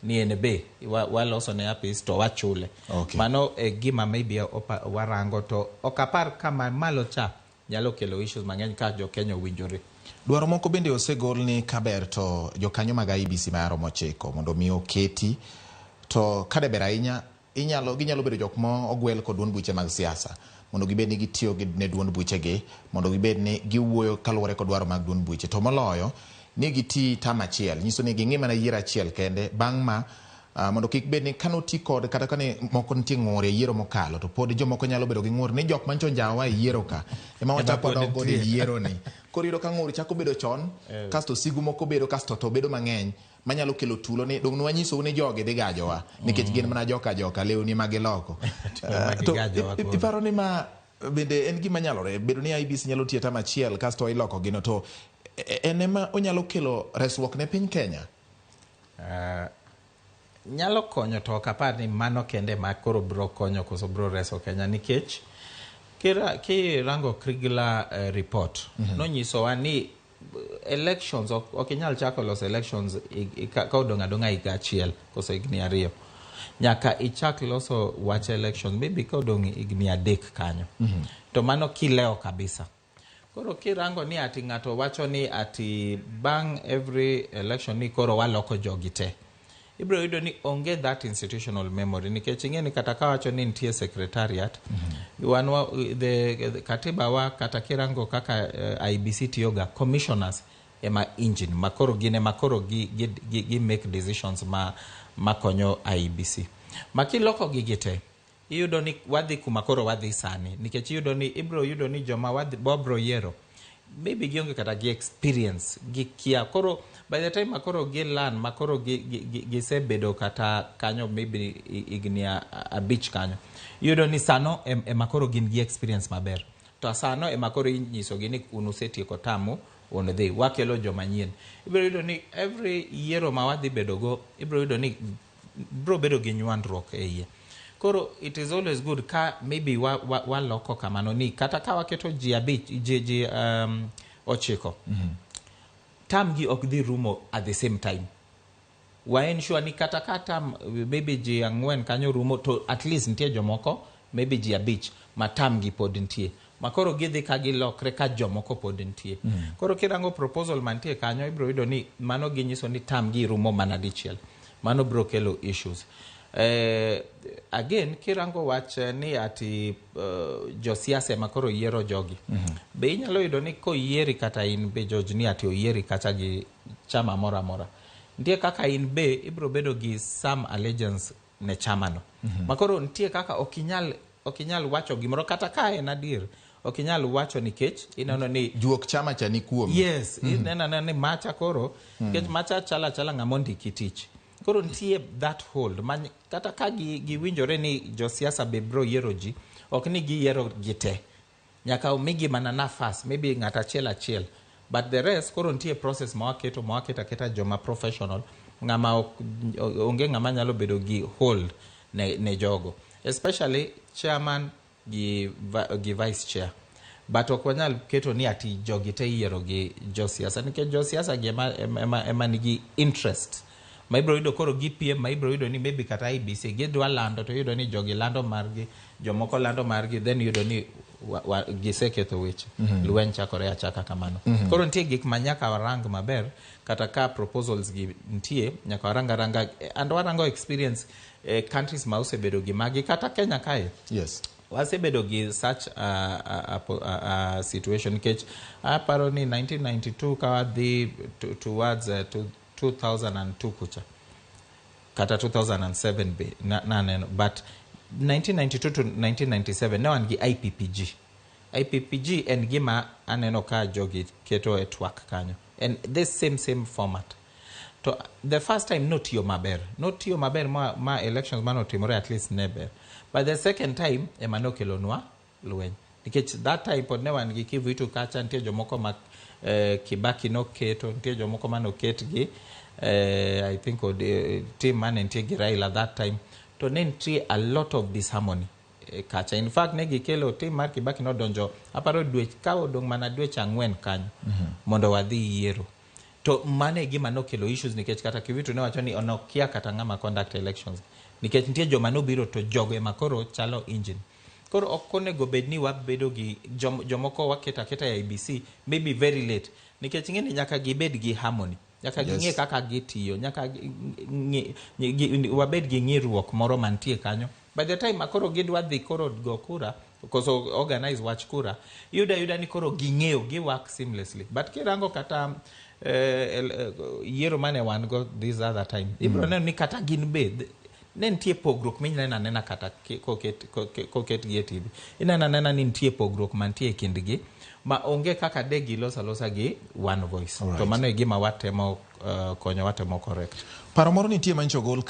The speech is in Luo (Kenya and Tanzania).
ni ene be waloso ne apis to wachule. Mano gima maybe warango to okapar kama malo cha nyalo kelo issues mang'eny ka jo Kenya winjore. Dwaro moko bende osegol ni kaber to jokanyo mag IEBC ma romo chiko mondo mi oketi to kade ber ahinya ginyalo bedo jok mo ogwel kod duond buche mag siasa mondo gibed ni gitiyo ne duond buche gi mondo gibed ni giwuoyo kaluwore kod dwaro mag duond buche to moloyo ni giti tam achiel nyiso ni ging'e mana yiero achiel kende bang' ma mondo kik bed ni kano ti kod kata kane moko nitie ng'ur e yiero mokalo to pod jomoko nyalo bedo gi ng'ur ni jok manchon jawa e yiero ka ema wachako dogo e yiero ni koro yudo ka ng'ur chako bedo chon kasto sigu moko bedo kasto to bedo mang'eny manyalo kelo tulo ni dong nwanyiso ni jogi dhi gajowa nikech gin mana joka lewni magiloko to iparo ni ma bende en gima nyalore bedo ni IEBC nyalo tiyo tam achiel kasto iloko gino to en ema onyalo kelo resruok ne piny Kenya. Nyalo konyo to kapar ni mano kende ma koro bro konyo koso bro reso Kenya nikech kirango Kriegler report nonyiso wa ni elections ok inyal chako los elections ka odong' higa achiel koso higni ariyo nyaka ichak loso wach elections maybe ka odong' higni adek kanyo to mano kileo kabisa. Koro kirango ni ati ng'ato wacho ni ati bang' every election ni koro waloko jogi te ibro yudo ni onge that institutional memory nikech ing'e ni kata ka wacho ni nitie secretariat the katiba wa kata kirango kaka IEBC tiyoga commissioners ema engine makoro gine makoro gi make decisions ma konyo IEBC makiloko gigite iyudo ni wadhi kuma koro wadhi sani nikech iyudo ni ibro yudo ni joma wadhi bobro yiero maybe gionge kata gi experience gi kia koro by the time makoro gi learn makoro gi sebedo kata kanyo maybe ignia abich kanyo iyudo ni sano makoro gin gi experience maber to sano makoro inyiso gi ni unusetieko tamo on the wakelo joma nyien ibro yudo ni every yiero ma wadhi bedo go ibro yudo ni bro bedo gi nywandruok e iye. Koro it is always good ka maybe wa loko kamano ni kata ka waketo ji abich ji ochiko tam gi ok dhi rumo at the same time wa ensure ni kata tam maybe ji ang'wen kanyo rumo to at least nitie jomoko maybe ji abich ma tam gi pod nitie makoro gidhi ka gilokre ka jomoko pod nitie koro kirango proposal mantie kanyo ibro yudo ni mano ginyiso ni tam gi rumo mana dichiel mano bro kelo issues. Again kirango wach ni ati josiasa makoro yiero jogi be inyalo yudo ni ko yieri kata in be George ni ati oyieri kata gi chama mora ntie kaka in be ibro bedo gi some allegiance ne chama no makoro ntie kaka okinyal wacho gimoro kata ka en adier okinyal wacho nikech ineno ni juok chama cha ni kuom yes ineno ni macha koro nikech macha chala ng'amondi kitich koro ntie that hold kata ka giwinjore ni josiasa be bro yiero ji ok ni giyiero gite nyaka umigi mana nafas maybe ng'ata achiel but the rest koro ntie process mawaketa joma professional ng'ama onge ng'ama nyalo bedo gi hold ne jogo especially chairman gi vice chair but ok wanyal keto ni ati jogi te yiero gi josiasa nikech josiasa gi ema nigi interest maibro yudo koro gipiem maibro yudo ni maybe kata IEBC gidwa lando to yudo ni jogi lando margi jomoko lando margi then yudo ni giseketho weche lweny chakore achaka kamano koro nitie gik manyaka warang maber kata ka proposals gi nitie nyaka waranga and warango experience countries ma osebedo gi magi kata Kenya kae yes wasebedo gi such a situation nikech aparo ni 1992 kawadhi towards 2002 kucha kata 2007 be neno but 1992 to 1997 ne wan gi IPPG en gima aneno ka jogi keto e twak kanyo and this same format to the first time not yo maber ma elections manotimore at least never but the second time emano kelonwa lweny nikech that time pod ne wan gi Kivuitu kacha nitie jomoko ma Kibaki no keto nitie jomoko mano ket gi I think team man nitie gi Raila that time to ne nitie a lot of disharmony kacha in fact ne gikelo team mar Kibaki no donjo aparo dwe ka odong mana dwe chang'wen kanyo mondo wadhi yiero to mane gima nokelo issues nikech kata kivitu ne wacho ni onokia kata ng'ama conduct elections nikech nitie joma nobiro to jogo ema koro chalo engine. Koro ok onego bed ni wabedo gi jomoko waketa keta ya IEBC maybe very late nikech ng'eni nyaka gibed gi harmony, nyaka ging'e kaka gitiyo, nyaka wabed gi ng'irruok moro mantie kanyo. By the time akoro gidwa dhi koro go kura koso organize wach kura, yuda ni koro ging'eyo gi work seamlessly. But kirango kata yiero mane wan go this other time, ibro neno ni kata gin bed ne nitie pogruok minyalo nena kata koket gi e TV. Inena ni nitie pogruok mantie kindgi ma onge kaka de gilosa gi one voice. To mano e gima watemo konyo watemo correct. Paro moro nitie mancho gol ka